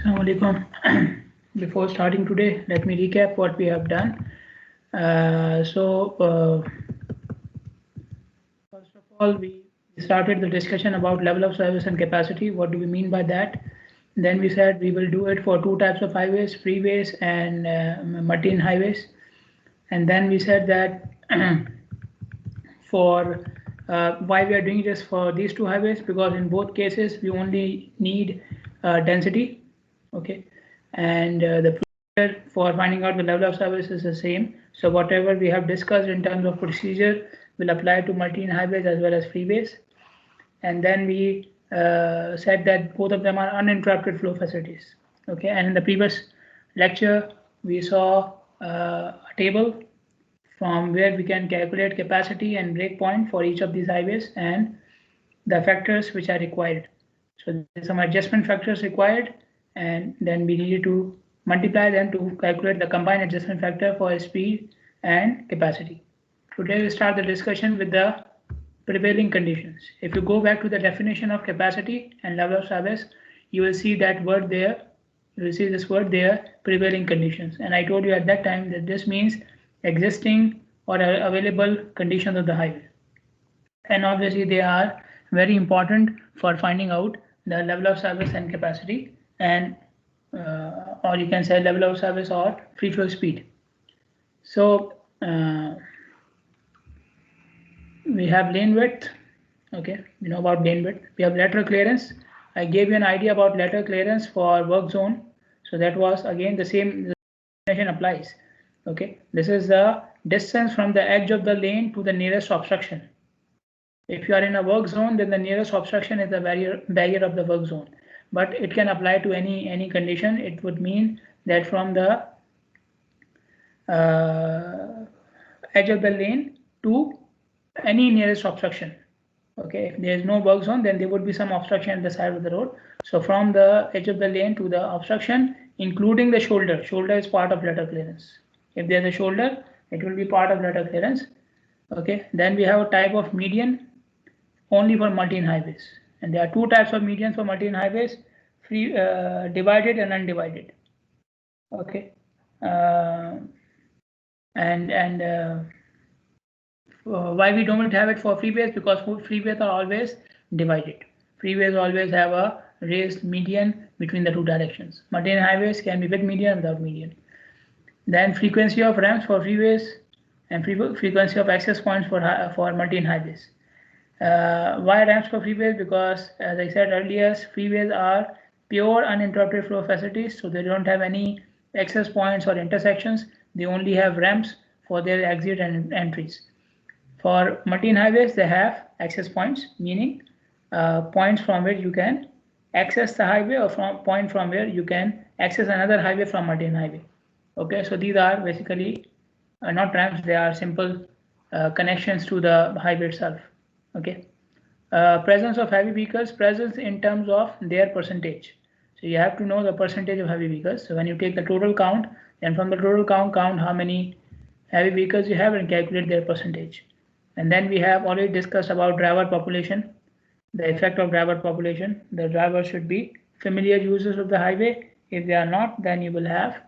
Assalamualaikum. Before starting today, let me recap what we have done. First of all, we started the discussion about level of service and capacity. What do we mean by that? Then we said we will do it for two types of highways, freeways and mundane highways. And then we said that for why we are doing this for these two highways, because in both cases we only need density, okay, and the procedure for finding out the level of service is the same. So whatever we have discussed in terms of procedure will apply to multi highways as well as freeways. And then we said that both of them are uninterrupted flow facilities, okay. And in the previous lecture we saw a table from where we can calculate capacity and breakpoint for each of these highways and the factors which are required. So there's some adjustment factors required, and then we needed to multiply them to calculate the combined adjustment factor for speed and capacity. Today we start the discussion with the prevailing conditions. If you go back to the definition of capacity and level of service, you will see that word there. You will see this word there, prevailing conditions. And I told you at that time that this means existing or available conditions of the highway. And obviously they are very important for finding out the level of service and capacity, and or you can say level of service or free flow speed. So we have lane width, okay, we know about lane width. We have lateral clearance. I gave you an idea about lateral clearance for work zone. So that was again the same definition applies. Okay, this is the distance from the edge of the lane to the nearest obstruction. If you are in a work zone, then the nearest obstruction is the barrier of the work zone. But it can apply to any condition. It would mean that from the edge of the lane to any nearest obstruction. Okay, if there is no work zone, then there would be some obstruction at the side of the road. So from the edge of the lane to the obstruction, including the shoulder. Shoulder is part of lateral clearance. If there's a shoulder, it will be part of lateral clearance. Okay, then we have a type of median only for multi-lane highways, and there are two types of medians for multi-lane highways: free, divided and undivided. Okay, why we don't have it for freeways? Because freeways are always divided. Freeways always have a raised median between the two directions. Multi-lane highways can be with median and without median. Then frequency of ramps for freeways and frequency of access points for multi-lane highways. Why ramps for freeways? Because as I said earlier, freeways are pure uninterrupted flow facilities, so they don't have any access points or intersections. They only have ramps for their exit and entries. For multi-lane highways, they have access points, meaning points from where you can access the highway, or point from where you can access another highway from multi-lane highway. Okay, so these are basically not ramps; they are simple connections to the highway itself. Okay, presence of heavy vehicles, presence in terms of their percentage. So you have to know the percentage of heavy vehicles. So when you take the total count, then from the total count how many heavy vehicles you have and calculate their percentage. And then we have already discussed about driver population, the effect of driver population. The driver should be familiar users of the highway. If they are not, then you will have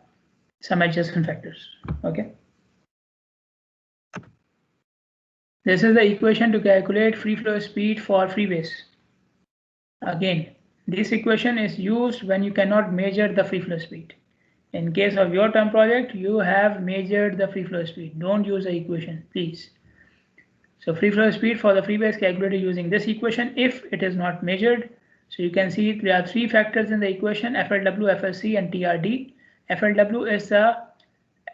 some adjustment factors. Okay. This is the equation to calculate free flow speed for freeways. Again, this equation is used when you cannot measure the free flow speed. In case of your term project, you have measured the free flow speed. Don't use the equation, please. So free flow speed for the freeway is calculated using this equation if it is not measured. So you can see there are three factors in the equation: FLW, FLC, and TRD. FLW is the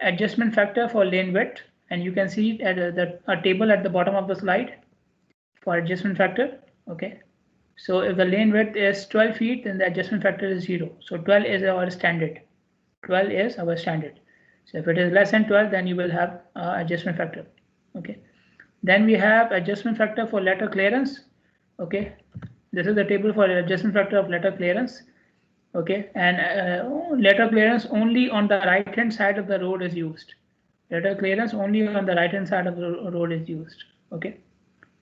adjustment factor for lane width, and you can see at a table at the bottom of the slide for adjustment factor. Okay, so if the lane width is 12 feet, then the adjustment factor is 0. So 12 is our standard. 12 is our standard. So if it is less than 12, then you will have adjustment factor. Okay. Then we have adjustment factor for lateral clearance. Okay, this is the table for adjustment factor of lateral clearance. Okay, and lateral clearance only on the right hand side of the road is used. Lateral clearance only on the right hand side of the road is used. Okay,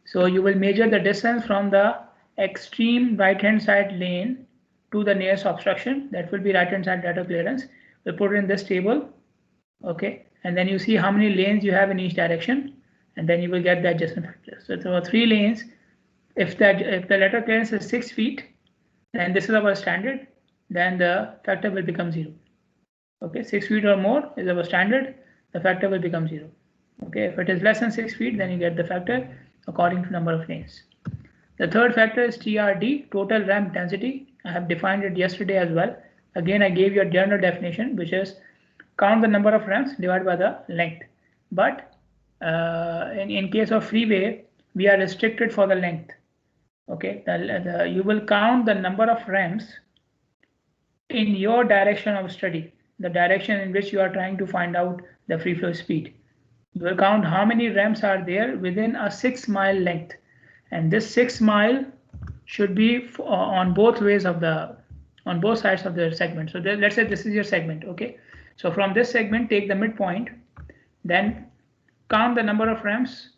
so you will measure the distance from the extreme right hand side lane to the nearest obstruction. That will be right hand side letter clearance. We'll put it in this table. Okay, and then you see how many lanes you have in each direction, and then you will get the adjustment factor. So there are 3 lanes. If the letter clearance is 6 feet, then this is our standard, then the factor will become 0. Okay, 6 feet or more is our standard, the factor will become 0. Okay, if it is less than 6 feet, then you get the factor according to number of lanes. The third factor is TRD, total ramp density. I have defined it yesterday as well. Again, I gave you a general definition, which is count the number of ramps divided by the length. But in case of freeway, we are restricted for the length. Okay, you will count the number of ramps in your direction of study, the direction in which you are trying to find out the free flow speed. You will count how many ramps are there within a 6-mile length, and this 6 mile should be on both sides of the segment. So let's say this is your segment. Okay, so from this segment, take the midpoint, then count the number of ramps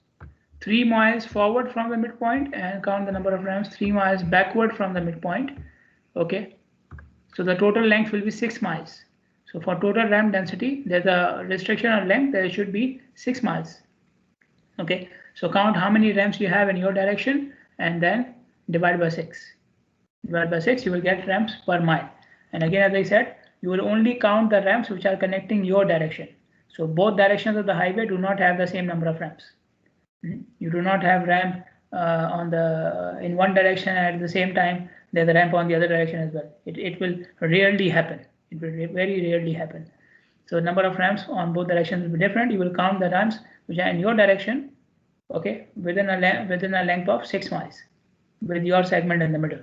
3 miles forward from the midpoint, and count the number of ramps 3 miles backward from the midpoint. Okay, so the total length will be 6 miles. So for total ramp density, there's a restriction on length. There should be 6 miles. Okay, so count how many ramps you have in your direction, and then divide by 6. Divide by 6, you will get ramps per mile. And again, as I said, you will only count the ramps which are connecting your direction. So both directions of the highway do not have the same number of ramps. You do not have ramp in one direction, and at the same time there's a ramp on the other direction as well. It will rarely happen. It will very rarely happen. So number of ramps on both directions will be different. You will count the ramps which are in your direction, okay, within a length of 6 miles, with your segment in the middle.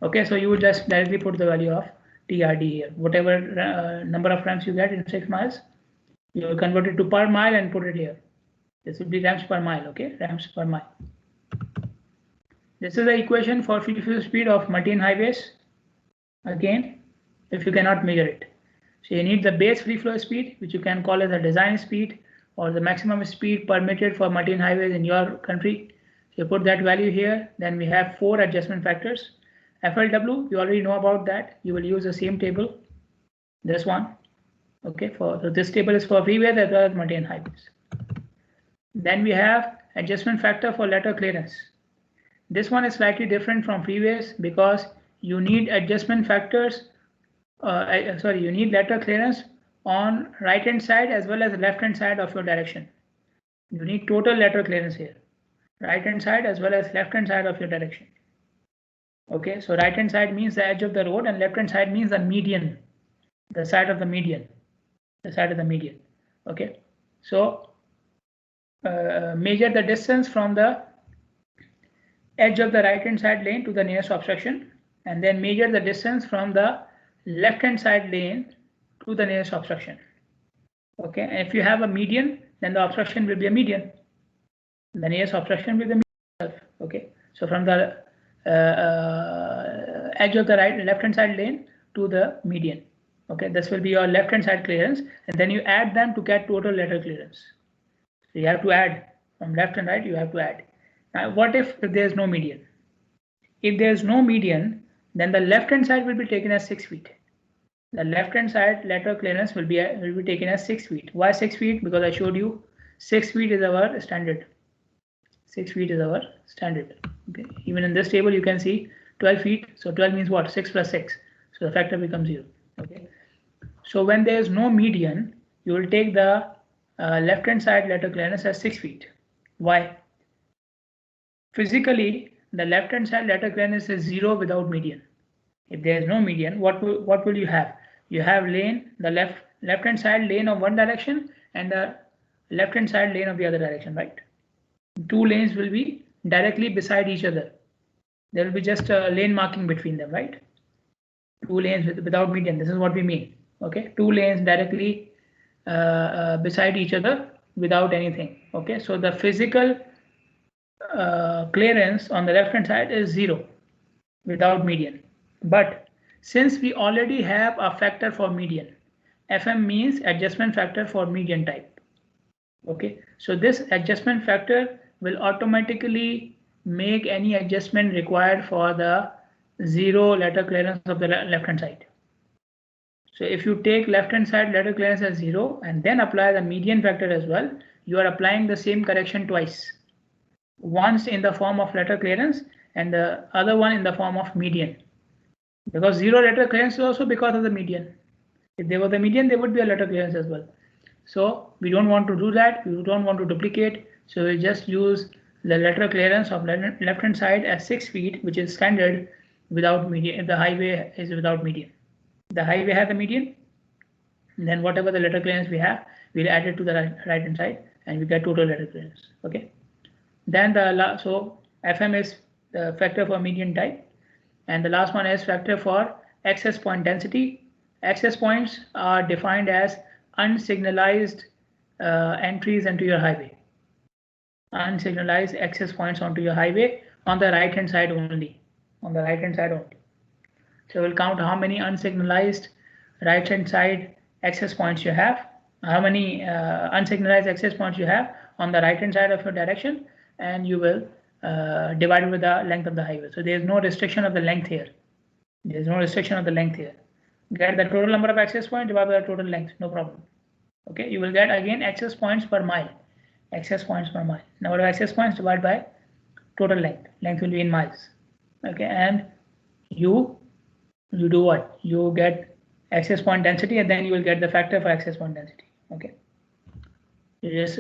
Okay, so you will just directly put the value of TRD here. Whatever number of ramps you get in 6 miles, you will convert it to per mile and put it here. This will be ramps per mile. Okay, ramps per mile. This is the equation for free flow speed of multi-lane highways. Again, if you cannot measure it, so you need the base free flow speed, which you can call as the design speed or the maximum speed permitted for multi-lane highways in your country. So you put that value here. Then we have 4 adjustment factors. FLW, you already know about that. You will use the same table, this one. Okay, so this table is for freeways as well as multi-lane highways. Then we have adjustment factor for letter clearance. This one is slightly different from freeways because you need adjustment factors. You need letter clearance on right hand side as well as left hand side of your direction. You need total letter clearance here, right hand side as well as left hand side of your direction. Okay, so right hand side means the edge of the road, and left hand side means the median, the side of the median, Okay, so measure the distance from the edge of the right hand side lane to the nearest obstruction, and then measure the distance from the left hand side lane to the nearest obstruction. Okay, and if you have a median, then the obstruction will be a median. The nearest obstruction will be the median. Okay, so from the edge of the left hand side lane to the median. Okay, this will be your left hand side clearance, and then you add them to get total letter clearance. So you have to add from left and right, you have to add. Now, what if there is no median? If there is no median, then the left hand side will be taken as 6 feet. The left hand side letter clearance will be taken as 6 feet. Why 6 feet? Because I showed you 6 feet is our standard. 6 feet is our standard. Okay, even in this table you can see 12 feet. So 12 means what? 6 plus 6. So the factor becomes 0. Okay, so when there is no median, you will take the left hand side letter clearance as 6 feet. Why? Physically, the left hand side letter clearance is 0 without median. If there is no median, what will you have? You have lane, the left hand side lane of one direction and the left hand side lane of the other direction, right? 2 lanes will be directly beside each other. There will be just a lane marking between them, right? 2 lanes without median. This is what we mean. Okay, 2 lanes directly beside each other without anything. Okay, so the physical clearance on the left hand side is 0 without median. But since we already have a factor for median, FM means adjustment factor for median type. Okay, so this adjustment factor will automatically make any adjustment required for the zero letter clearance of the left hand side. So if you take left hand side letter clearance as 0 and then apply the median factor as well, you are applying the same correction twice. Once in the form of letter clearance and the other one in the form of median. Because 0 letter clearance is also because of the median. If there was a median, there would be a letter clearance as well. So we don't want to do that. We don't want to duplicate. So we just use the letter clearance of left hand side as 6 feet, which is standard without median. If the highway is without median. The highway has a median, then whatever the letter clearance we have, we'll add it to the right hand side and we get total letter clearance. Okay. Then so FM is the factor for median type, and the last one is factor for access point density. Access points are defined as unsignalized entries into your highway. Unsignalized access points onto your highway on the right hand side only. On the right hand side only. So we'll count how many unsignalized right hand side access points you have, how many unsignalized access points you have on the right hand side of your direction, and you will divide it with the length of the highway. So there is no restriction of the length here. There is no restriction of the length here. Get the total number of access points divided by the total length, no problem. Okay, you will get again access points per mile. Access points per mile. Number of access points divided by total length. Length will be in miles. Okay, and you do what? You get access point density and then you will get the factor for access point density. Okay. Just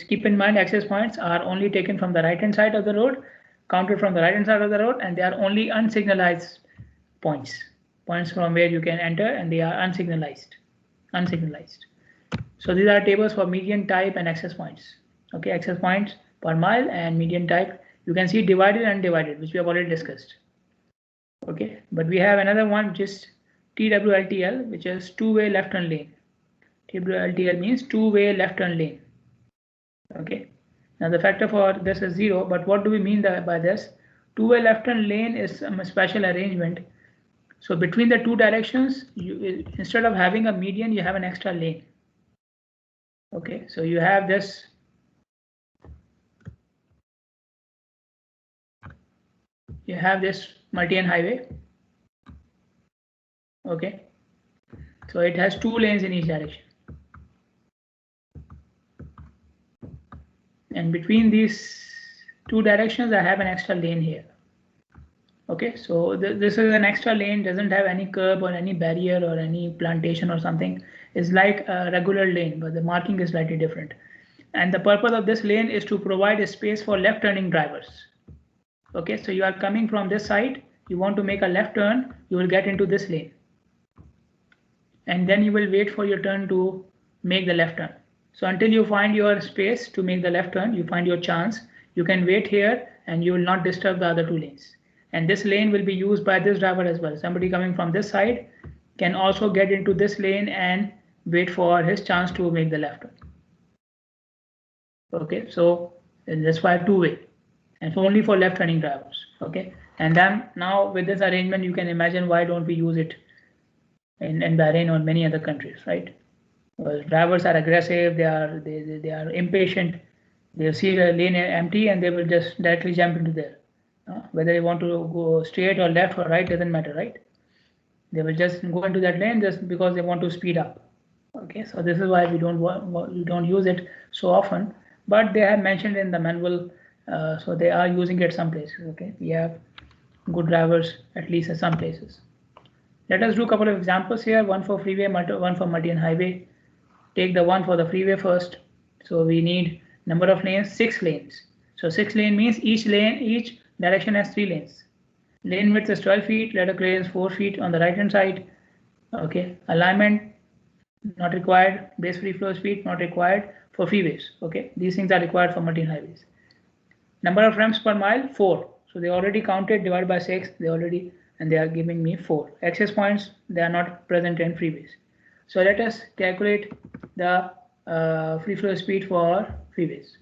keep in mind access points are only taken from the right hand side of the road, counted from the right hand side of the road, and they are only unsignalized points. Points from where you can enter, and they are unsignalized. Unsignalized. So these are tables for median type and access points. Okay, access points per mile and median type. You can see divided and undivided, which we have already discussed. Okay, but we have another one which is TWLTL, which is two-way left turn lane. TWLTL means two-way left turn lane. Okay, now the factor for this is 0, but what do we mean by this? Two-way left turn lane is a special arrangement. So between the two directions, instead of having a median, you have an extra lane. Okay, so you have this. You have this multi-lane highway. Okay, so it has 2 lanes in each direction, and between these 2 directions I have an extra lane here. Okay, so this is an extra lane, doesn't have any curb or any barrier or any plantation or something. It's like a regular lane, but the marking is slightly different. And the purpose of this lane is to provide a space for left turning drivers. Okay, so you are coming from this side, you want to make a left turn, you will get into this lane. And then you will wait for your turn to make the left turn. So until you find your space to make the left turn, you find your chance, you can wait here and you will not disturb the other 2 lanes. And this lane will be used by this driver as well. Somebody coming from this side can also get into this lane and wait for his chance to make the left turn. Okay, so that's why 2-way. And it's only for left turning drivers. Okay, and then now with this arrangement, you can imagine why don't we use it in Bahrain or many other countries, right? Well, drivers are aggressive, they are impatient, they'll see the lane empty and they will just directly jump into there. Whether they want to go straight or left or right doesn't matter, right? They will just go into that lane just because they want to speed up. Okay, so this is why we don't use it so often, but they have mentioned in the manual, so they are using it some places. Okay, we have good drivers at least at some places. Let us do a couple of examples here, one for freeway, one for multi-lane highway. Take the one for the freeway first. So we need number of lanes, 6 lanes. So 6 lane means each direction has 3 lanes. Lane width is 12 feet, letter clearance 4 feet on the right hand side. Okay, alignment not required, base free flow speed not required for freeways. Okay, these things are required for multi-lane highways. Number of ramps per mile, 4. So they already counted, divided by 6, and they are giving me 4. Access points, they are not present in freeways. So let us calculate the free flow speed for freeways.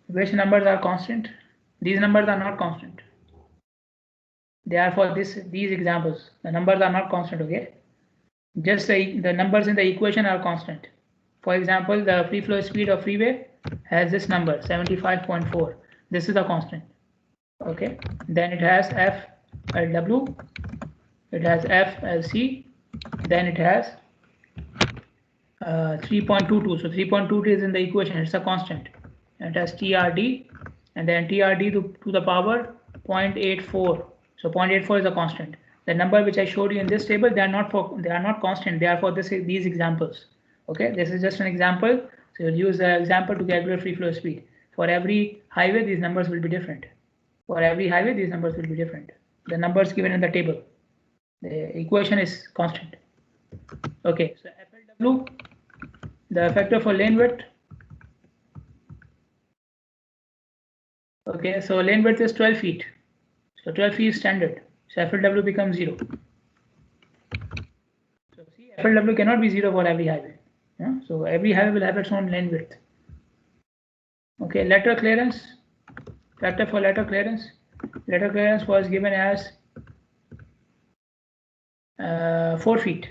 Which numbers are constant? These numbers are not constant. They are for these examples. The numbers are not constant, okay? Just the numbers in the equation are constant. For example, the free flow speed of freeway has this number 75.4. This is the constant. Okay, then it has FLW, it has FLC, then it has 3.22. So 3.22 is in the equation, it's a constant. It has TRD, and then TRD to the power 0.84. So 0.84 is a constant. The number which I showed you in this table, they are not constant. They are for these examples. Okay, this is just an example. So you'll use the example to calculate free flow speed. For every highway, these numbers will be different. For every highway, these numbers will be different. The numbers given in the table. The equation is constant. Okay, so FLW, the factor for lane width. Okay, so lane width is 12 feet. So 12 feet is standard. So FLW becomes 0. So see, FLW cannot be 0 for every highway. Yeah? So every highway will have its own lane width. Okay, lateral clearance. Factor for lateral clearance. Lateral clearance was given as 4 feet.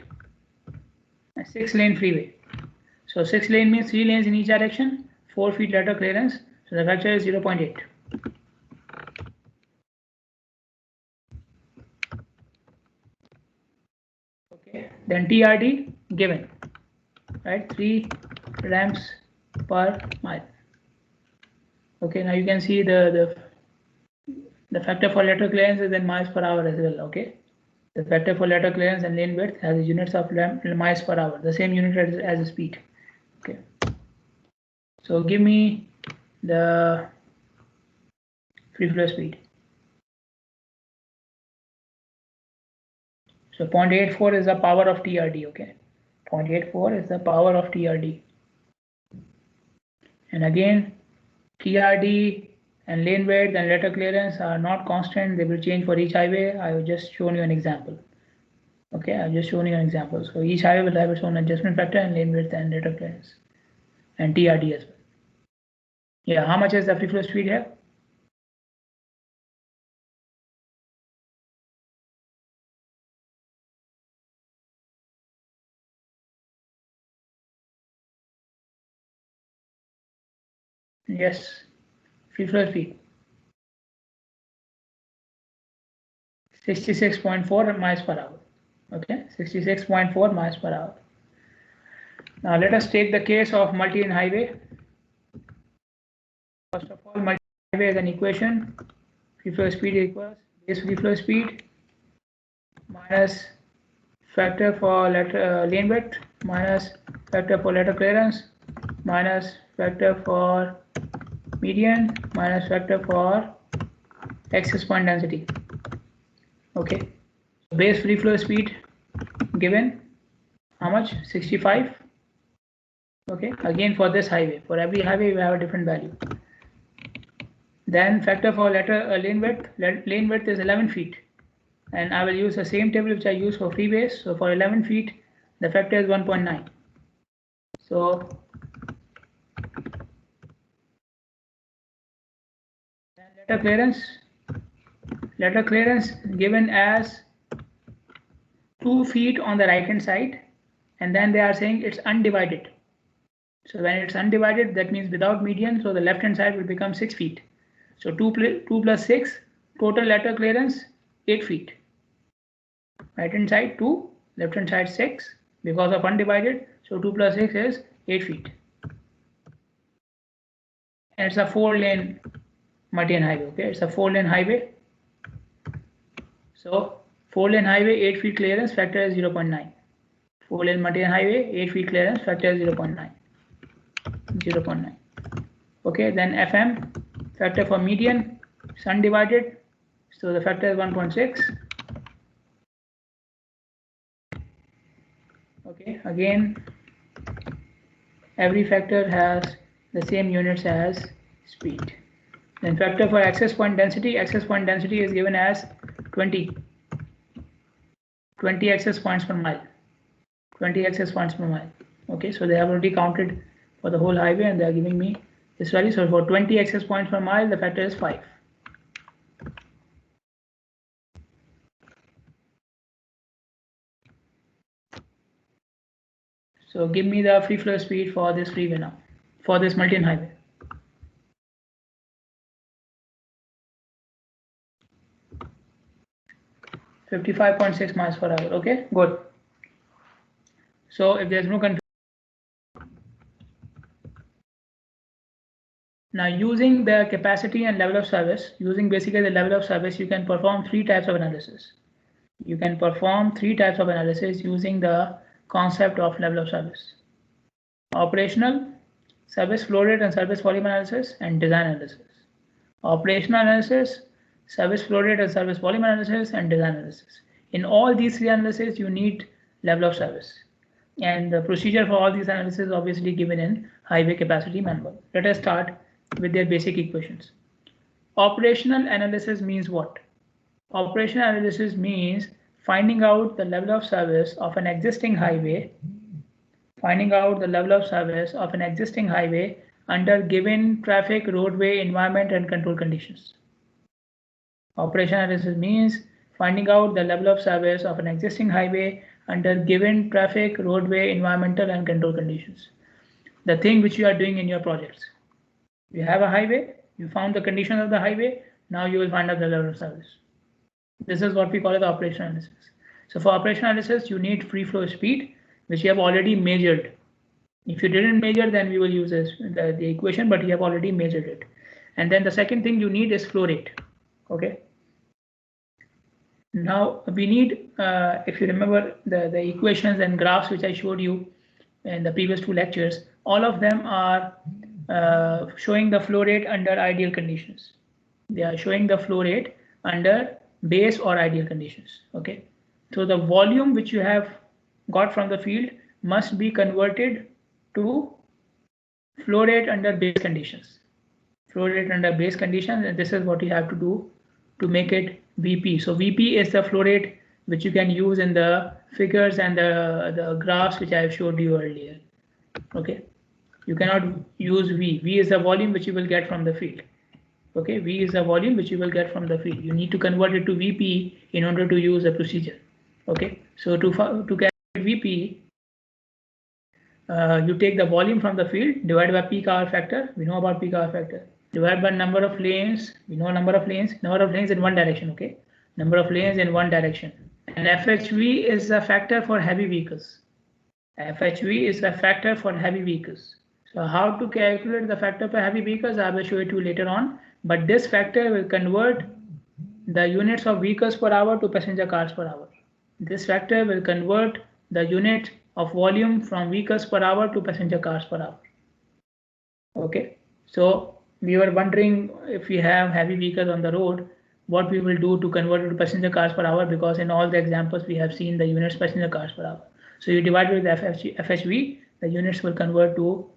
A 6-lane freeway. So 6 lane means 3 lanes in each direction. 4 feet lateral clearance. So the factor is 0.8. Okay, then TRD given, right? 3 ramps per mile. Okay, now you can see the factor for lateral clearance is in miles per hour as well. Okay, the factor for lateral clearance and lane width has units of miles per hour, the same unit as the speed. Okay, so give me the free flow speed. So 0.84 is the power of TRD. Okay, 0.84 is the power of TRD. And again, TRD and lane width and lateral clearance are not constant. They will change for each highway. I have just shown you an example. Okay, I've just shown you an example. So each highway will have its own adjustment factor and lane width and lateral clearance and TRD as well. Yeah, how much is the free flow speed here? Yes, free flow speed 66.4 miles per hour. Okay, 66.4 miles per hour. Now let us take the case of multi-lane highway. First of all, multi-lane highway is an equation. Free flow speed equals base free flow speed minus factor for lane width minus factor for lateral clearance minus factor for median minus factor for access point density. Okay, base free flow speed given how much? 65. Okay, again for this highway, for every highway we have a different value. Then factor for lane width is 11 feet, and I will use the same table which I use for freeways. So for 11 feet the factor is 1.9. So lateral clearance given as 2 feet on the right hand side, and then they are saying it's undivided. So when it's undivided, that means without median, so the left hand side will become 6 feet. So 2 plus 6, total lateral clearance 8 feet. Right hand side 2, left hand side 6, because of undivided, so 2 plus 6 is 8 feet. And it's a 4-lane multi-lane highway. Okay, it's a 4-lane highway. So 4-lane highway, 8 feet clearance, factor is 0.9. 4-lane multi-lane highway, 8 feet clearance, factor is 0.9. 0.9. Okay, then FM, factor for median, is undivided, so the factor is 1.6. Okay, again, every factor has the same units as speed. Then factor for access point density is given as 20 access points per mile. 20 access points per mile. Okay, so they have already counted for the whole highway and they are giving me this value. So for 20 access points per mile, the factor is 5. So give me the free flow speed for this freeway now, for this Multan highway. $55.6 miles per hour. Okay, good. So if there's no confusion, now using the capacity and level of service, using basically the level of service, you can perform three types of analysis. You can perform three types of analysis using the concept of level of service: operational, service flow rate and service volume analysis, and design analysis. Operational analysis, service flow rate and service volume analysis, and design analysis. In all these three analyses, you need level of service. And the procedure for all these analyses is obviously given in highway capacity manual. Let us start with their basic equations. Operational analysis means what? Operational analysis means finding out the level of service of an existing highway, under given traffic, roadway, environment, and control conditions. Operational analysis means finding out the level of service of an existing highway under given traffic, roadway, environmental, and control conditions. The thing which you are doing in your projects. You have a highway, you found the condition of the highway, now you will find out the level of service. This is what we call the operational analysis. So for operational analysis, you need free flow speed, which you have already measured. If you didn't measure, then we will use the equation, but you have already measured it. And then the second thing you need is flow rate. Okay. Now we need, if you remember the equations and graphs which I showed you in the previous two lectures, all of them are showing the flow rate under ideal conditions. They are showing the flow rate under base or ideal conditions. Okay. So the volume which you have got from the field must be converted to flow rate under base conditions. Flow rate under base conditions, and this is what you have to do to make it VP. So VP is the flow rate which you can use in the figures and the graphs which I have showed you earlier. Okay, you cannot use V. V is the volume which you will get from the field. Okay, V is the volume which you will get from the field. You need to convert it to VP in order to use the procedure. Okay, so to calculate VP, you take the volume from the field divided by peak hour factor. We know about peak hour factor. Divided by number of lanes. We know number of lanes in one direction. Okay, number of lanes in one direction. And FHV is the factor for heavy vehicles. FHV is the factor for heavy vehicles. So how to calculate the factor for heavy vehicles, I will show it to you later on. But this factor will convert the units of vehicles per hour to passenger cars per hour. This factor will convert the unit of volume from vehicles per hour to passenger cars per hour. Okay, so we were wondering if we have heavy vehicles on the road, what we will do to convert it to passenger cars per hour, because in all the examples we have seen the units passenger cars per hour. So you divide with FHV, the units will convert to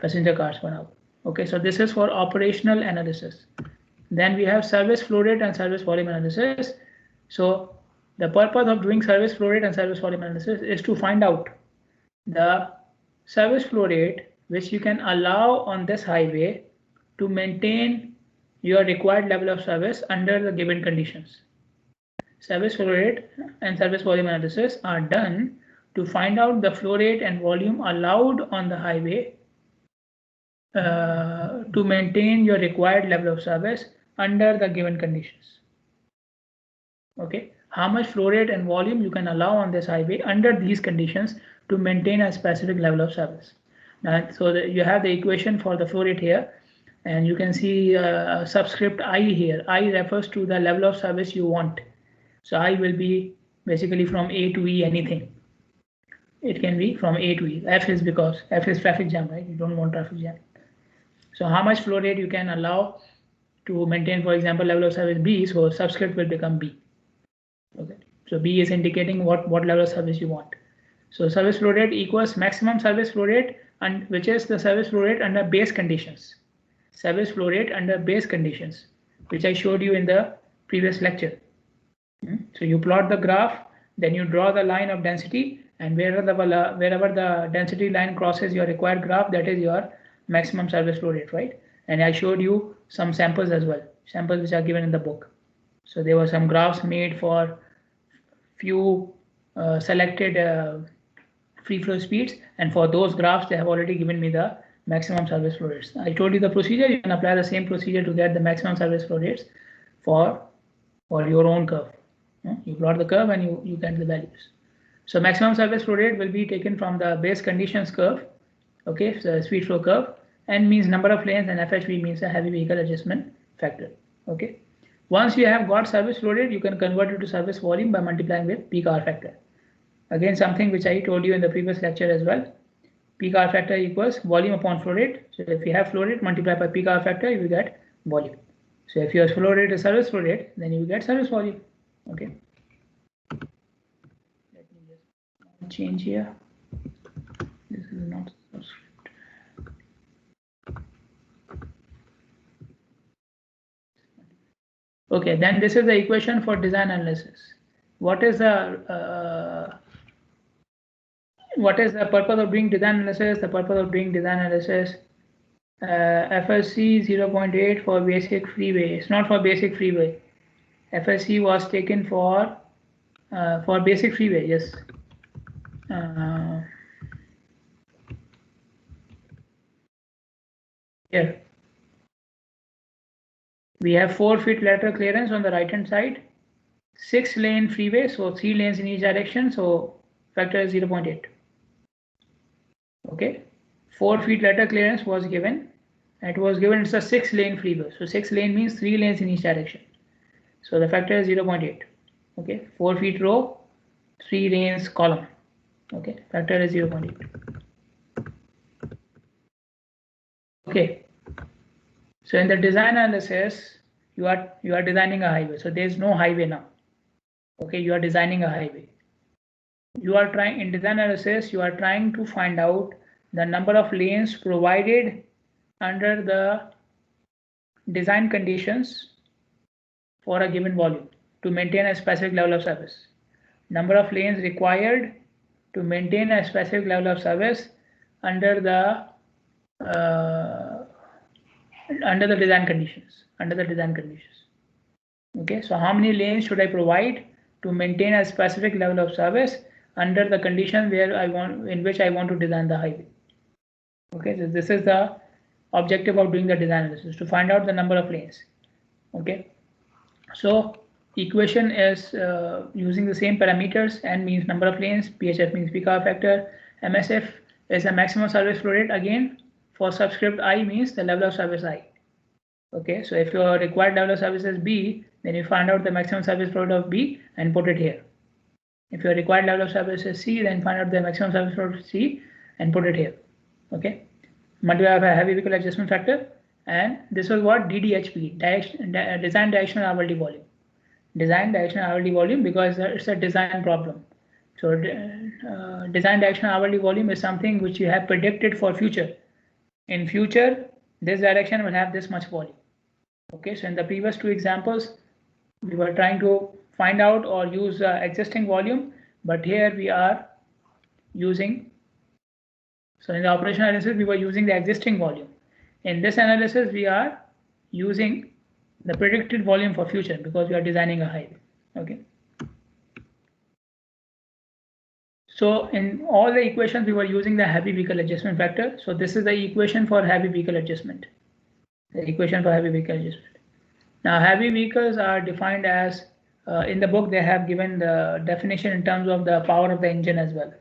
passenger cars per hour. Okay, so this is for operational analysis. Then we have service flow rate and service volume analysis. So the purpose of doing service flow rate and service volume analysis is to find out the service flow rate which you can allow on this highway to maintain your required level of service under the given conditions. Service flow rate and service volume analysis are done to find out the flow rate and volume allowed on the highway to maintain your required level of service under the given conditions. Okay, how much flow rate and volume you can allow on this highway under these conditions to maintain a specific level of service. Now, so you have the equation for the flow rate here, and you can see subscript I here. I refers to the level of service you want. So I will be basically from A to E, anything. It can be from A to E. F is because F is traffic jam, right? You don't want traffic jam. So how much flow rate you can allow to maintain, for example, level of service B, so subscript will become B. Okay, so B is indicating what level of service you want. So service flow rate equals maximum service flow rate, and which is the service flow rate under base conditions. Service flow rate under base conditions, which I showed you in the previous lecture. So you plot the graph, then you draw the line of density, and wherever the density line crosses your required graph, that is your maximum service flow rate, right? And I showed you some samples as well, samples which are given in the book. So there were some graphs made for few selected free flow speeds, and for those graphs they have already given me the maximum service flow rates. I told you the procedure. You can apply the same procedure to get the maximum service flow rates for your own curve. You plot the curve and you get the values. So maximum service flow rate will be taken from the base conditions curve, okay, so the speed flow curve, N means number of lanes and FHV means the heavy vehicle adjustment factor, okay. Once you have got service flow rate, you can convert it to service volume by multiplying with peak hour factor. Again, something which I told you in the previous lecture as well. Peak hour factor equals volume upon flow rate. So if you have flow rate multiplied by peak hour factor, you will get volume. So if your flow rate is service flow rate, then you will get service volume, okay. Let me just change here. This is not subscript. Okay, then this is the equation for design analysis. What is the purpose of doing design analysis? The purpose of doing design analysis, FSC 0.8 for basic freeway. It's not for basic freeway. FSC was taken for basic freeway. Yes. Here we have 4 feet lateral clearance on the right hand side, 6 lane freeway, so 3 lanes in each direction, so factor is 0.8. okay, 4 feet lateral clearance was given. It was given it's a 6 lane freeway, so 6 lane means 3 lanes in each direction, so the factor is 0.8. okay, 4 feet row, 3 lanes column, okay, factor is 0.8. okay, so in the design analysis, you are designing a highway, so there is no highway now. Okay, you are designing a highway. You are trying in design analysis, you are trying to find out the number of lanes provided under the design conditions for a given volume to maintain a specific level of service. Number of lanes required to maintain a specific level of service under the design conditions. Okay, so how many lanes should I provide to maintain a specific level of service under the condition in which I want to design the highway? Okay, so this is the objective of doing the design analysis, to find out the number of lanes. Okay, so equation is using the same parameters. N means number of lanes, PHF means peak hour factor, MSF is a maximum service flow rate. Again, for subscript I means the level of service I. Okay, so if your required level of service is B, then you find out the maximum service flow rate of B and put it here. If your required level of service is C, then find out the maximum service flow rate of C and put it here. Okay, multiply by heavy vehicle adjustment factor, and this was what DDHP, design directional hourly volume. Design directional hourly volume, because it's a design problem. So design directional hourly volume is something which you have predicted for future. In future, this direction will have this much volume. Okay, so in the previous 2 examples, we were trying to find out or use existing volume, but here we are using, so in the operational analysis, we were using the existing volume. In this analysis, we are using the predicted volume for future because we are designing a highway. Okay. So in all the equations, we were using the heavy vehicle adjustment factor. So this is the equation for heavy vehicle adjustment. The equation for heavy vehicle adjustment. Now, heavy vehicles are defined as, in the book, they have given the definition in terms of the power of the engine as well.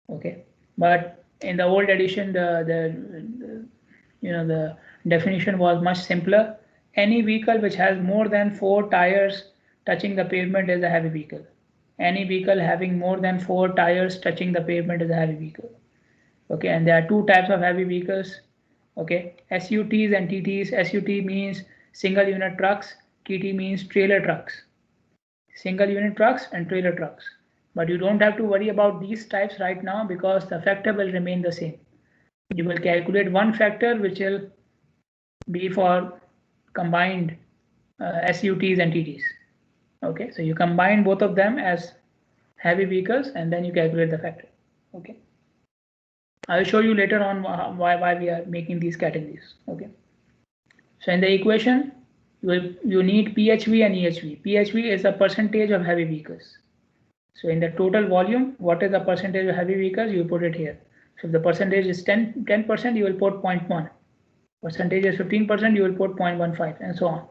Okay, but in the old edition, the definition was much simpler. Any vehicle which has more than 4 tires touching the pavement is a heavy vehicle. Any vehicle having more than 4 tires touching the pavement is a heavy vehicle. Okay, and there are 2 types of heavy vehicles. Okay, SUTs and TTs. SUT means single unit trucks. TT means trailer trucks. Single unit trucks and trailer trucks. But you don't have to worry about these types right now because the factor will remain the same. You will calculate one factor which will be for combined SUTs and TTs. Okay, so you combine both of them as heavy vehicles and then you calculate the factor. Okay, I will show you later on why we are making these categories. Okay, so in the equation, you need PHV and EHV. PHV is a percentage of heavy vehicles. So in the total volume, what is the percentage of heavy vehicles? You put it here. So if the percentage is 10%, you will put 0.1. Percentage is 15%, you will put 0.15 and so on.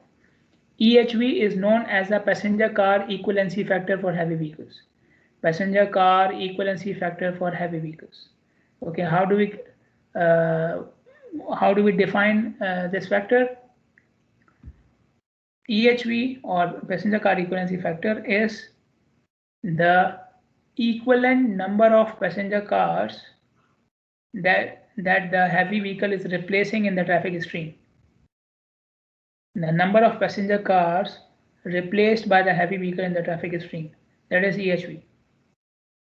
EHV is known as the passenger car equivalency factor for heavy vehicles. Passenger car equivalency factor for heavy vehicles. Okay, how do we define this factor? EHV or passenger car equivalency factor is the equivalent number of passenger cars that the heavy vehicle is replacing in the traffic stream. The number of passenger cars replaced by the heavy vehicle in the traffic stream, that is EHV.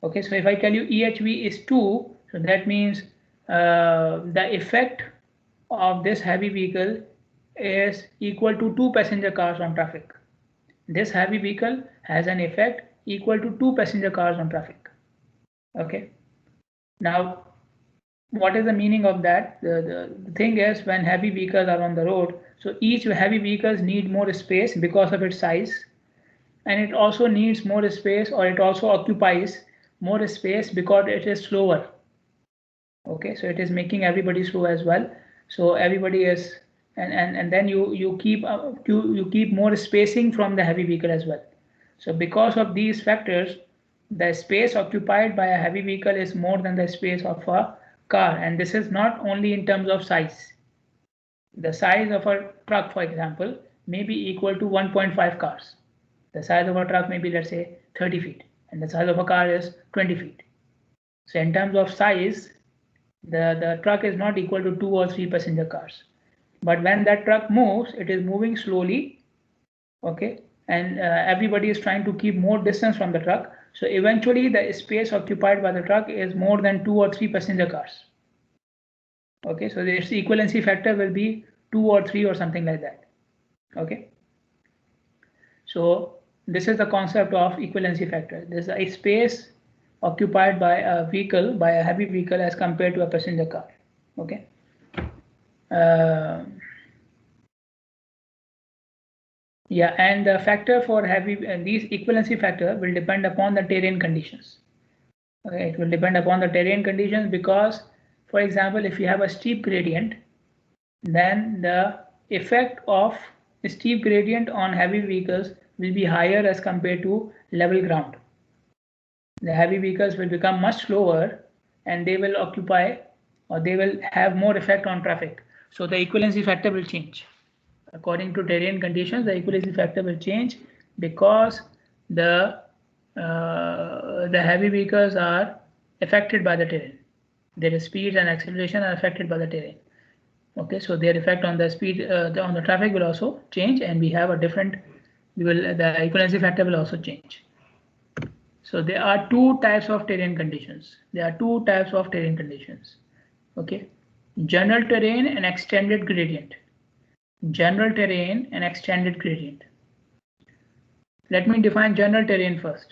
Okay, so if I tell you EHV is 2, so that means the effect of this heavy vehicle is equal to 2 passenger cars on traffic. This heavy vehicle has an effect equal to 2 passenger cars on traffic. Okay, now what is the meaning of that? The thing is, when heavy vehicles are on the road, so each heavy vehicles need more space because of its size, and it also needs more space, or it also occupies more space because it is slower. Okay, so it is making everybody slow as well. So everybody is, and then you keep more spacing from the heavy vehicle as well. So because of these factors, the space occupied by a heavy vehicle is more than the space of a car, and this is not only in terms of size. The size of a truck, for example, may be equal to 1.5 cars. The size of a truck may be, let's say, 30 feet, and the size of a car is 20 feet. So in terms of size, the truck is not equal to 2 or 3 passenger cars. But when that truck moves, it is moving slowly, okay, and everybody is trying to keep more distance from the truck. So eventually the space occupied by the truck is more than 2 or 3 passenger cars. Okay, so its equivalency factor will be 2 or 3 or something like that. Okay, so this is the concept of equivalency factor. This is a space occupied by a vehicle, by a heavy vehicle, as compared to a passenger car. Okay. Yeah, and the factor for heavy, these equivalency factor will depend upon the terrain conditions. Okay, it will depend upon the terrain conditions because, for example, if you have a steep gradient, then the effect of the steep gradient on heavy vehicles will be higher as compared to level ground. The heavy vehicles will become much slower and they will occupy, or they will have more effect on traffic. So the equivalency factor will change. According to terrain conditions, the equivalency factor will change because the heavy vehicles are affected by the terrain. Their speed and acceleration are affected by the terrain. Okay, so their effect on the speed on the traffic will also change, and we have a different. The equivalency factor will also change. So there are two types of terrain conditions. Okay, general terrain and extended gradient. General terrain and extended gradient. Let me define general terrain first.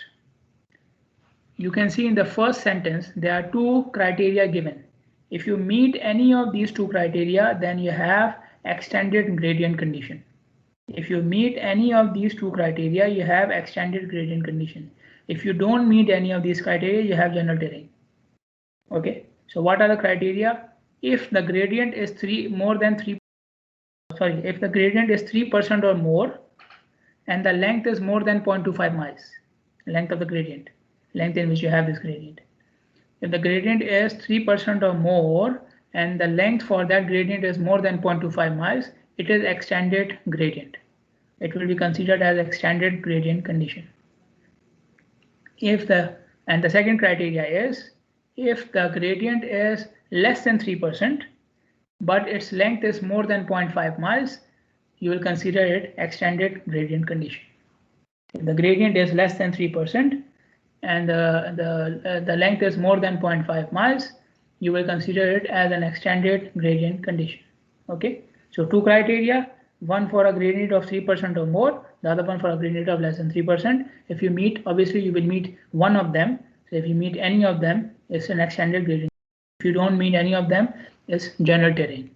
You can see in the first sentence there are two criteria given. If you meet any of these two criteria, then you have extended gradient condition. If you meet any of these two criteria, you have extended gradient condition. If you don't meet any of these criteria, you have general terrain. Okay, so what are the criteria? If the gradient is if the gradient is 3% or more, and the length is more than 0.25 miles, length of the gradient, length in which you have this gradient. If the gradient is 3% or more, and the length for that gradient is more than 0.25 miles, it is extended gradient. It will be considered as extended gradient condition. And the second criteria is, if the gradient is less than 3%, but its length is more than 0.5 miles, you will consider it extended gradient condition. If the gradient is less than 3% and the length is more than 0.5 miles, you will consider it as an extended gradient condition. Okay, so two criteria, one for a gradient of 3% or more, the other one for a gradient of less than 3%. If you meet, obviously you will meet one of them. So if you meet any of them, it's an extended gradient. If you don't meet any of them, it's general terrain.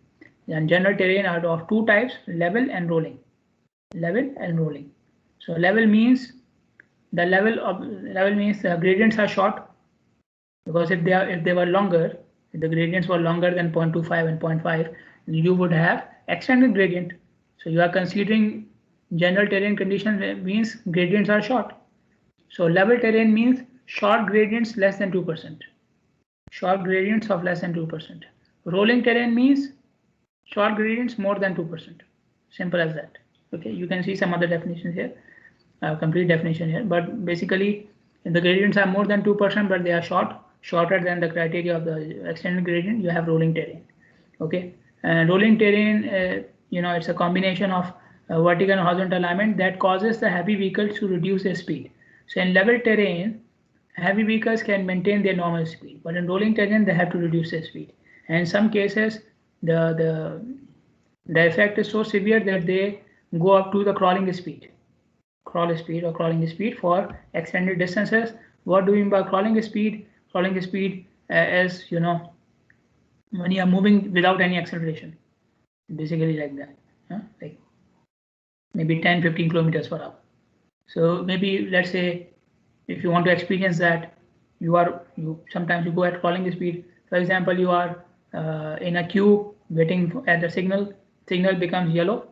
And general terrain are of two types: level and rolling. Level and rolling. So level means the level means the gradients are short, because if they were longer, if the gradients were longer than 0.25 and 0.5, you would have extended gradient. So you are considering general terrain conditions means gradients are short. So level terrain means short gradients less than 2%. Short gradients of less than 2%. Rolling terrain means short gradients more than 2%. Simple as that. Okay, you can see some other definitions here, complete definition here, but basically if the gradients are more than 2%, but they are shorter than the criteria of the extended gradient, you have rolling terrain. Okay, and rolling terrain, it's a combination of vertical and horizontal alignment that causes the heavy vehicles to reduce their speed. So in level terrain, heavy vehicles can maintain their normal speed, but in rolling terrain they have to reduce their speed. And in some cases, the effect is so severe that they go up to the crawling speed for extended distances. What do we mean by crawling speed? Crawling speed is, when you are moving without any acceleration, basically like that, like maybe 10-15 kilometers per hour. So maybe let's say if you want to experience that, sometimes you go at crawling speed. For example, you are in a queue waiting at the signal becomes yellow,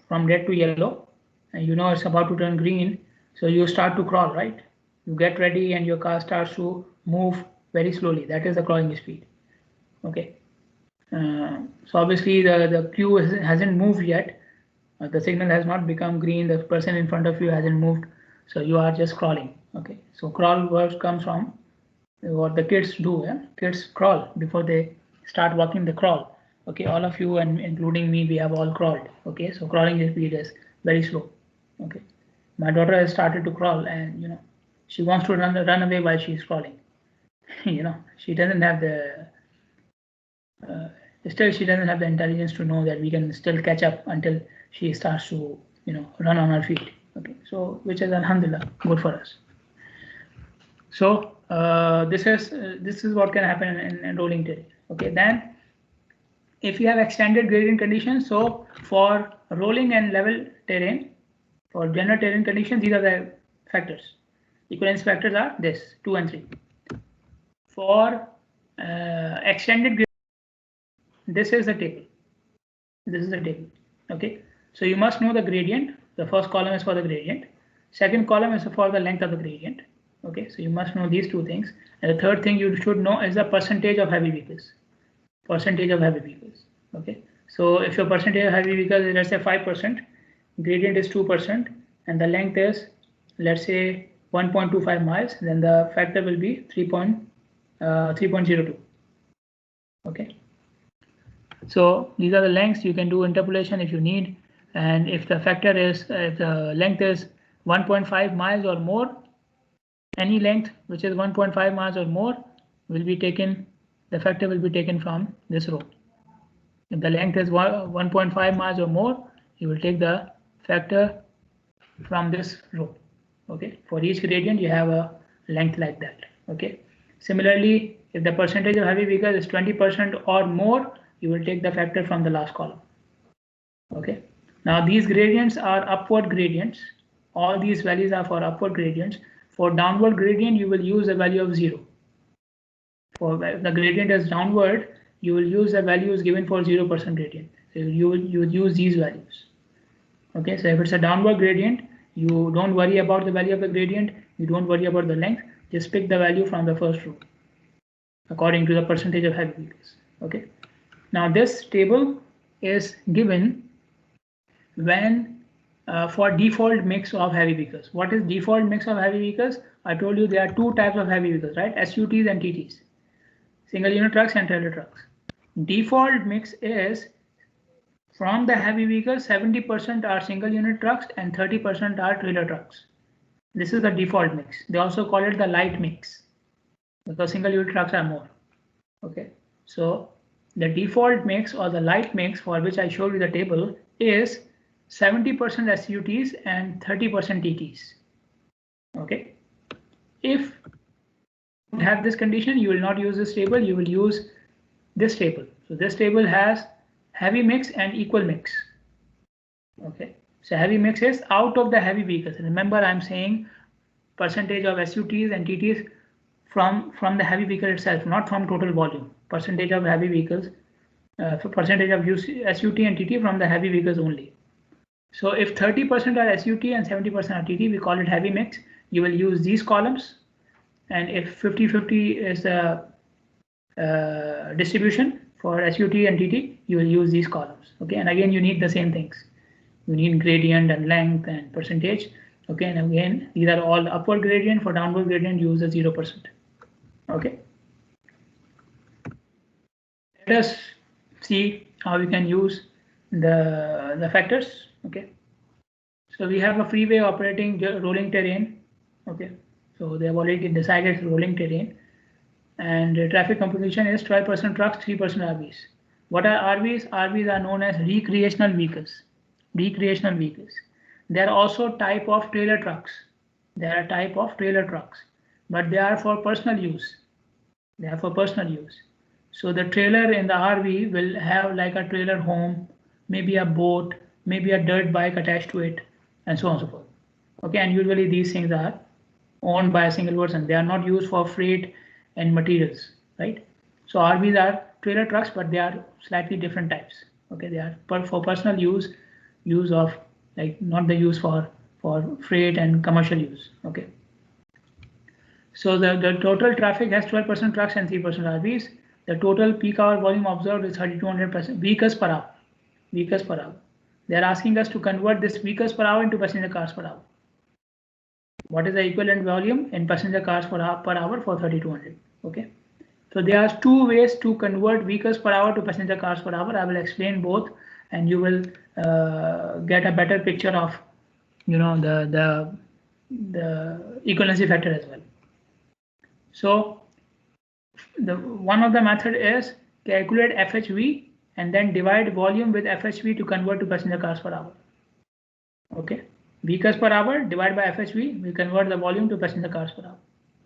from red to yellow, and it's about to turn green, so you start to crawl, right? You get ready and your car starts to move very slowly. That is the crawling speed. Okay, so obviously the queue hasn't moved yet, the signal has not become green, the person in front of you hasn't moved, so you are just crawling. Okay, so crawl word comes from what the kids do. Kids crawl before they start walking, the crawl. Okay, all of you and including me, we have all crawled. Okay, so crawling speed is very slow. Okay, my daughter has started to crawl, and she wants to run away while she's crawling. She doesn't have the still she doesn't have the intelligence to know that we can still catch up until she starts to run on her feet. Okay, so which is alhamdulillah good for us. So this is what can happen in rolling terrain. Okay, then if you have extended gradient conditions, so for rolling and level terrain, for general terrain conditions, these are the factors. Equivalence factors are this 2 and 3. For extended gradient, this is the table. Okay, so you must know the gradient. The first column is for the gradient. Second column is for the length of the gradient. Okay, so you must know these two things. And the third thing you should know is the percentage of heavy vehicles. Okay, so if your percentage of heavy vehicles is, let's say, 5%, gradient is 2%, and the length is, let's say, 1.25 miles, then the factor will be 3.02. Okay, so these are the lengths. You can do interpolation if you need, and if the factor is, if the length is 1.5 miles or more, any length which is 1.5 miles or more will be taken, the factor will be taken from this row. If the length is 1.5 miles or more, you will take the factor from this row. Okay, for each gradient you have a length like that. Okay, similarly, if the percentage of heavy vehicle is 20% or more, you will take the factor from the last column. Okay, now these gradients are upward gradients. All these values are for upward gradients. For downward gradient, you will use a value of 0. For if the gradient is downward, you will use the values given for 0% gradient. So you will use these values. Okay, so if it's a downward gradient, you don't worry about the value of the gradient. You don't worry about the length. Just pick the value from the first row according to the percentage of heavy vehicles. Okay, now this table is given when for default mix of heavy vehicles. What is default mix of heavy vehicles? I told you there are two types of heavy vehicles, right? SUTs and TTs, single unit trucks and trailer trucks. Default mix is from the heavy vehicles, 70% are single unit trucks and 30% are trailer trucks. This is the default mix. They also call it the light mix because single unit trucks are more. Okay, so the default mix or the light mix, for which I showed you the table, is 70% SUTs and 30% TTs. Okay, if you have this condition, you will not use this table, you will use this table. So this table has heavy mix and equal mix. Okay, so heavy mix is out of the heavy vehicles. Remember, I'm saying percentage of SUTs and TTs from the heavy vehicle itself, not from total volume. Percentage of heavy vehicles, percentage of SUT and TT from the heavy vehicles only. So if 30% are SUT and 70% are TT, we call it heavy mix. You will use these columns. And if 50-50 is the distribution for SUT and TT, you will use these columns. Okay, and again you need the same things. You need gradient and length and percentage. Okay, and again these are all upward gradient. For downward gradient, use the 0%. Okay. Let us see how we can use the factors. Okay. So we have a freeway operating rolling terrain. Okay. So they have already decided rolling terrain. And the traffic composition is 12% trucks, 3% RVs. What are RVs? RVs are known as recreational vehicles. Recreational vehicles. They are also type of trailer trucks. They are a type of trailer trucks, but they are for personal use. They are for personal use. So the trailer in the RV will have like a trailer home, maybe a boat, maybe a dirt bike attached to it, and so on and so forth. Okay, and usually these things are owned by a single person. They are not used for freight and materials, right? So RVs are trailer trucks, but they are slightly different types. Okay, they are for personal use of, like, not the use for freight and commercial use. Okay. So the total traffic has 12% trucks and 3% RVs. The total peak hour volume observed is 3,200 vehicles per hour. Vehicles per hour. They are asking us to convert this vehicles per hour into passenger cars per hour. What is the equivalent volume in passenger cars per hour for 3,200? Okay. So there are two ways to convert vehicles per hour to passenger cars per hour. I will explain both, and you will get a better picture of, you know, the equivalency factor as well. So the one of the method is calculate FHV and then divide volume with FHV to convert to passenger cars per hour. Okay, vehicles per hour divided by FHV, we convert the volume to passenger cars per hour.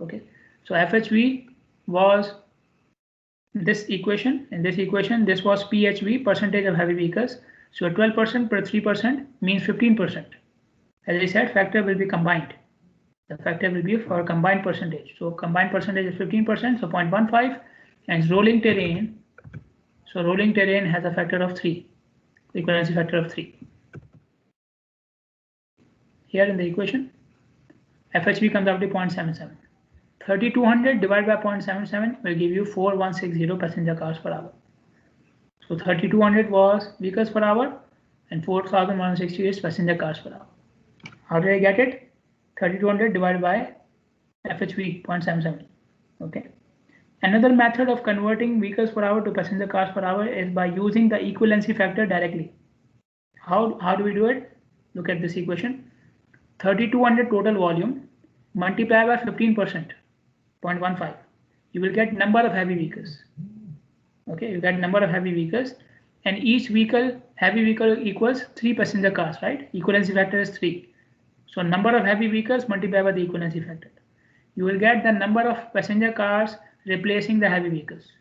Okay, so FHV was this equation. In this equation, this was PHV, percentage of heavy vehicles. So 12% per 3% means 15%. As I said, factor will be combined. The factor will be for combined percentage. So combined percentage is 15%, so 0.15, and it's rolling terrain. So rolling terrain has a factor of 3, equivalency factor of 3. Here in the equation, FHV comes out to 0.77. 3,200 divided by 0.77 will give you 4,160 passenger cars per hour. So 3,200 was vehicles per hour and 4,160 is passenger cars per hour. How did I get it? 3,200 divided by FHV 0.77. Okay. Another method of converting vehicles per hour to passenger cars per hour is by using the equivalency factor directly. How do we do it? Look at this equation. 3,200 total volume multiply by 15%, 0.15. You will get number of heavy vehicles. Okay, you get number of heavy vehicles, and each vehicle, heavy vehicle equals 3 passenger cars, right? Equivalency factor is 3. So number of heavy vehicles multiplied by the equivalency factor. You will get the number of passenger cars replacing the heavy vehicles.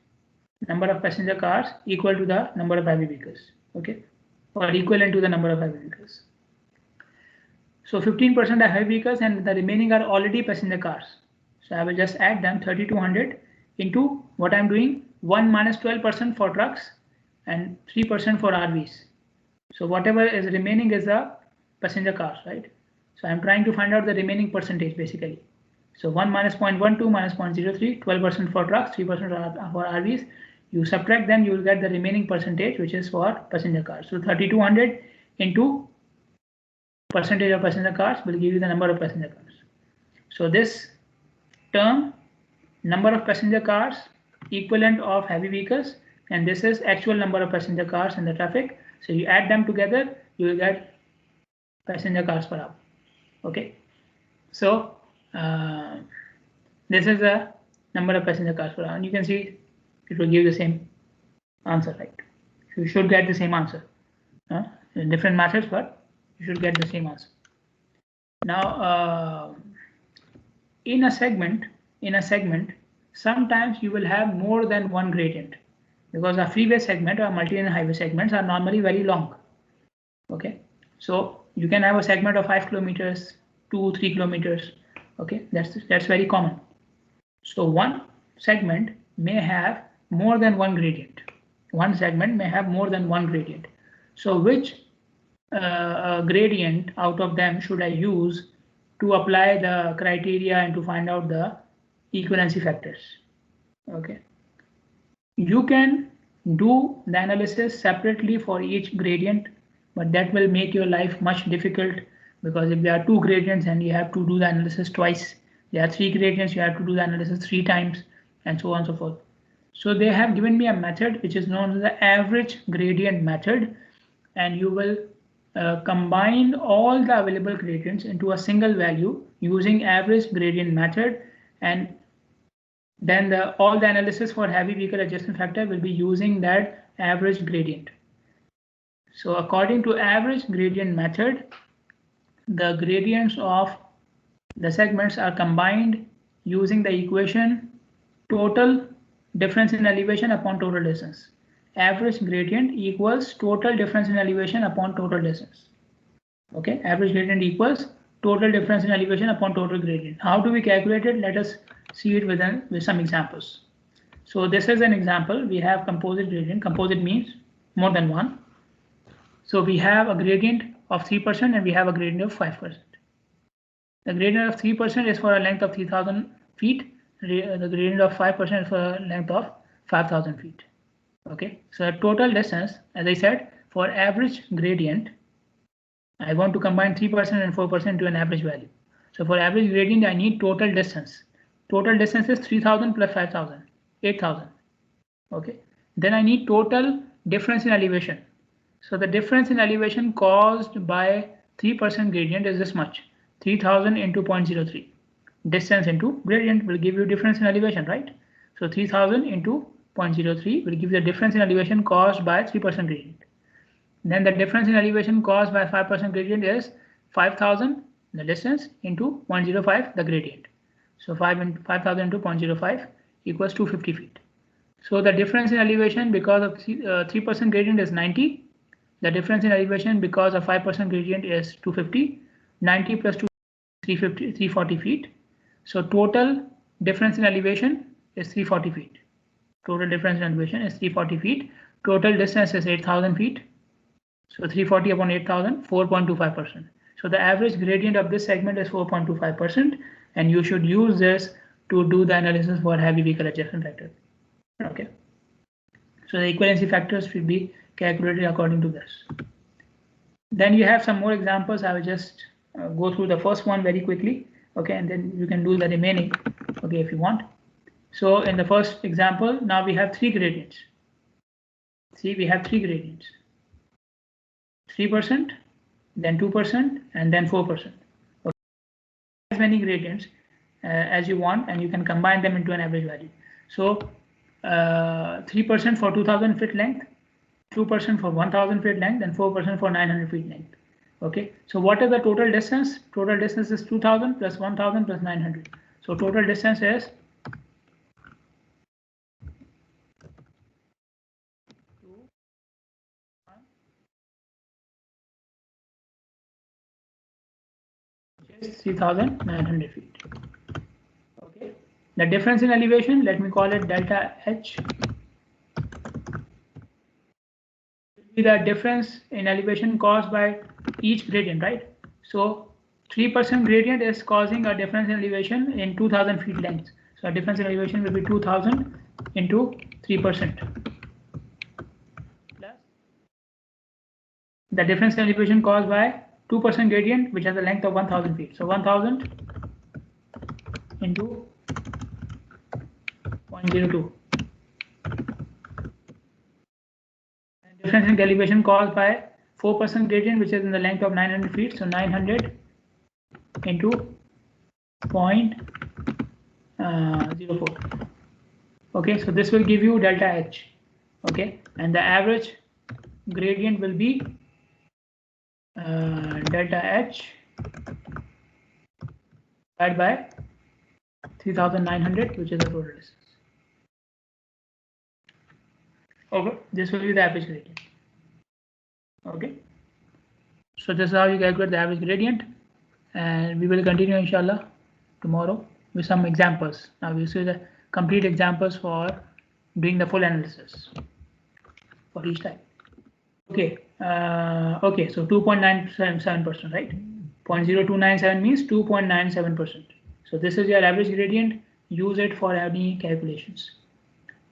Number of passenger cars equal to the number of heavy vehicles. Okay, or equivalent to the number of heavy vehicles. So 15% are heavy vehicles and the remaining are already passenger cars. So I will just add them, 3,200 into what I'm doing, 1 minus 12% for trucks and 3% for RVs. So whatever is remaining is the passenger cars, right? So I'm trying to find out the remaining percentage basically. So 1 minus 0.12 minus 0.03, 12% for trucks, 3% for RVs. You subtract them, you will get the remaining percentage, which is for passenger cars. So 3,200 into percentage of passenger cars will give you the number of passenger cars. So this term, number of passenger cars equivalent of heavy vehicles, and this is actual number of passenger cars in the traffic. So you add them together, you will get passenger cars per hour. Okay, so this is the number of passenger cars per hour, and you can see it will give the same answer, right? You should get the same answer in different methods, but you should get the same answer. Now, in a segment, sometimes you will have more than one gradient, because a freeway segment or multi-lane highway segments are normally very long. Okay, so you can have a segment of 5 kilometers, 2-3 kilometers, Okay, that's very common. So one segment may have more than one gradient. One segment may have more than one gradient. So which gradient out of them should I use to apply the criteria and to find out the equivalency factors? Okay, you can do the analysis separately for each gradient, but that will make your life much difficult, because if there are two gradients and you have to do the analysis twice, there are three gradients, you have to do the analysis 3 times, and so on and so forth. So they have given me a method which is known as the average gradient method, and you will combine all the available gradients into a single value using average gradient method, and then all the analysis for heavy vehicle adjustment factor will be using that average gradient. So according to average gradient method, the gradients of the segments are combined using the equation total difference in elevation upon total distance. Average gradient equals total difference in elevation upon total distance. Okay, average gradient equals total difference in elevation upon total gradient. How do we calculate it? Let us see it with some examples. So this is an example. We have composite gradient. Composite means more than one. So we have a gradient of 3% and we have a gradient of 5%. The gradient of 3% is for a length of 3000 feet. The gradient of 5% is for a length of 5000 feet. Okay, so the total distance, as I said, for average gradient, I want to combine 3% and 4% to an average value. So for average gradient, I need total distance. Total distance is 3000 plus 5000, 8000. Okay, then I need total difference in elevation. So the difference in elevation caused by 3% gradient is this much, 3000 into 0.03. Distance into gradient will give you difference in elevation, right? So 3000 into 0.03 will give you the difference in elevation caused by 3% gradient. Then the difference in elevation caused by 5% gradient is 5000, the distance, into 0.05, the gradient. So 5000 into 0.05 equals 250 feet. So the difference in elevation because of 3% gradient is 90. The difference in elevation because of 5% gradient is 250. 90 plus 2, 340 feet. So total difference in elevation is 340 feet. Total difference in elevation is 340 feet. Total distance is 8000 feet. So 340 upon 8000, 4.25%. So the average gradient of this segment is 4.25%, and you should use this to do the analysis for heavy vehicle adjustment factor. Okay. So the equivalency factors should be calculated according to this. Then you have some more examples. I will just go through the first one very quickly. Okay, and then you can do the remaining. Okay, if you want. So in the first example, now we have 3 gradients. See, we have 3 gradients. 3%, then 2%, and then 4%. Okay. As many gradients as you want, and you can combine them into an average value. So 3% for 2000 feet length, 2% for 1000 feet length, and 4% for 900 feet length. Okay, so what is the total distance? Total distance is 2000 plus 1000 plus 900. So total distance is 3900 feet. Okay, the difference in elevation, let me call it delta H, will be the difference in elevation caused by each gradient, right? So 3% gradient is causing a difference in elevation in 2000 feet length. So a difference in elevation will be 2000 into 3% plus the difference in elevation caused by 2% gradient, which has a length of 1000 feet. So 1000 into 0.02. And difference in elevation caused by 4% gradient, which is in the length of 900 feet. So 900 into 0.04. Okay, so this will give you delta H. Okay, and the average gradient will be delta H divided by 3900, which is the total distance. Okay, this will be the average gradient. Okay, so this is how you calculate the average gradient, and we will continue inshallah tomorrow with some examples. Now we'll see the complete examples for doing the full analysis for each type. Okay, okay, so 2.97%, right? 0.0297 means 2.97%. So this is your average gradient. Use it for any calculations.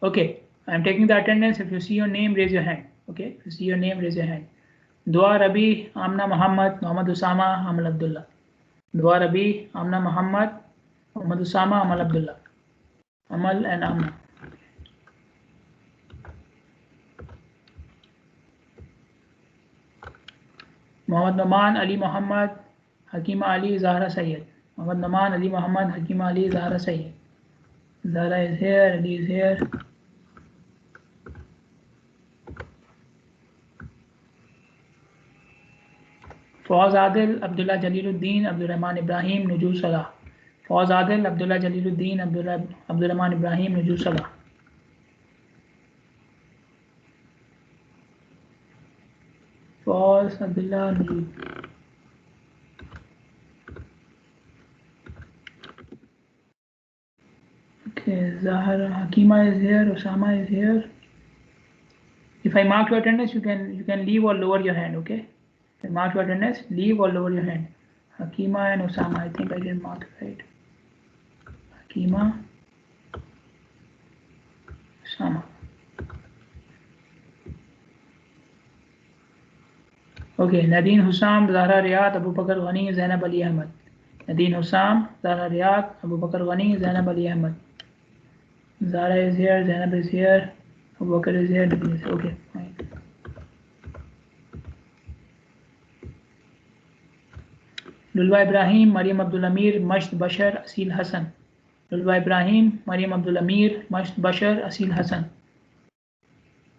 Okay, I'm taking the attendance. If you see your name, raise your hand. Okay, if you see your name, raise your hand. Dua Rabi, Amna Muhammad, Muhammad Usama, Amal Abdullah. Dua Rabi, Amna Muhammad, Muhammad Usama, Amal Abdullah. Amal and Amna. Muhammad Naman, Ali Muhammad, Hakima Ali, Zahra Sayyed. Muhammad Naman, Ali Muhammad, Hakima Ali, Zahra Sayyed. Zahra is here, Ali is here. Fawaz Adil, Abdullah Jaliluddin, Abdul Rahman Ibrahim, Nujul Salah. Fawaz Adil, Abdullah Jaliluddin, Abdul Rahman Ibrahim, Nujul Salah. Fawaz Abdullah Nujul. Okay, Zahra, Hakima is here, Osama is here. If I mark your attendance, you can leave or lower your hand, okay? If I mark your attendance, leave or lower your hand. Hakima and Osama, I think I didn't mark it right. Hakima, Osama. Okay, Nadine Hussam, Zahra Riyad, Abu Bakr Ghani, Zainab Ali Ahmad. Nadine Hussam, Zahra Riyad, Abu Bakr Ghani, Zainab Ali Ahmad. Zahra is here, Zainab is here, Abu Bakr is here, Nadine is here. Okay, fine. Lulwa Ibrahim, Mariam Abdul Amir, Masht Bashar, Asil Hassan. Lulwa Ibrahim, Mariam Abdul Amir, Masht Bashar, Asil Hassan.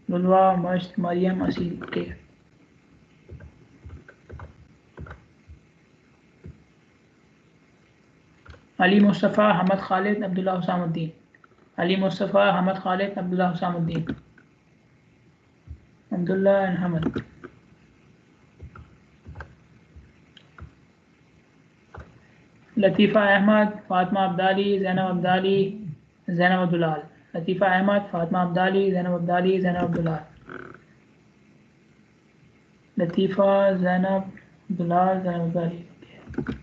Lulwa, Masht, Mariam, Asil. Okay. Ali Mustafa, Hamad Khalid, Abdullah Husamuddin. Ali Mustafa, Hamad Khalid, Abdullah Husamuddin. Abdullah and Hamad. Latifa Ahmad, Fatma Abdali, Zainab Abdali, Zainab Abdullah. Latifa Ahmad, Fatma Abdali, Zainab Abdali, Zainab Abdullah. Latifa, Zainab Abdullah, Zainab Abdali. Okay.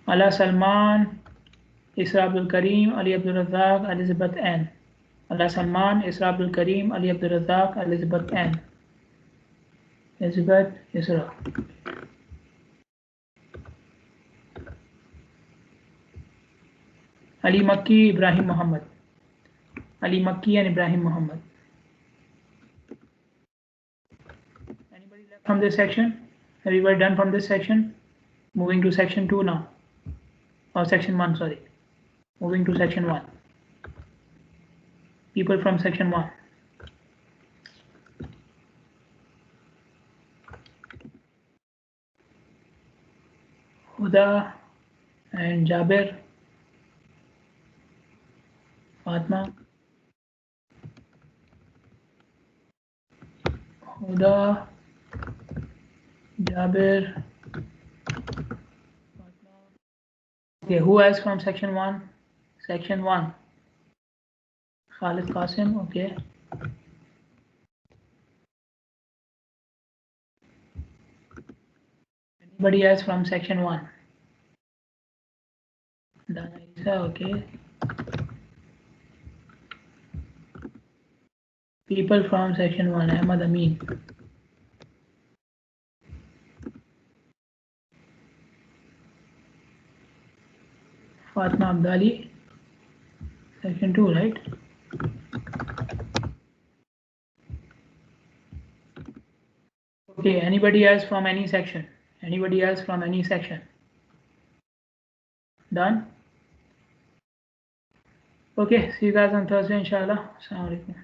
Ala Salman, Isra Abdul Kareem, Ali Abdul Razak, Elizabeth N. Ala Salman, Isra Abdul Kareem, Ali Abdul Razak, Elizabeth N. Elizabeth Isra. Ali Makki, Ibrahim Muhammad. Ali Makki and Ibrahim Muhammad. Anybody left from this section? Everybody done from this section? Moving to section 2 now. Or section 1, sorry. Moving to section 1. People from section 1. Huda and Jabir. Fatma. Huda, Jabir. Okay, who else from section 1? Section 1. Khalid Qasim, okay. Anybody else from section 1? Dana Isa, okay. People from section 1, Ahmad Amin. Fatma Abdali, section 2, right? Okay, anybody else from any section? Anybody else from any section? Done? Okay, see you guys on Thursday, inshallah. Assalamu alaikum.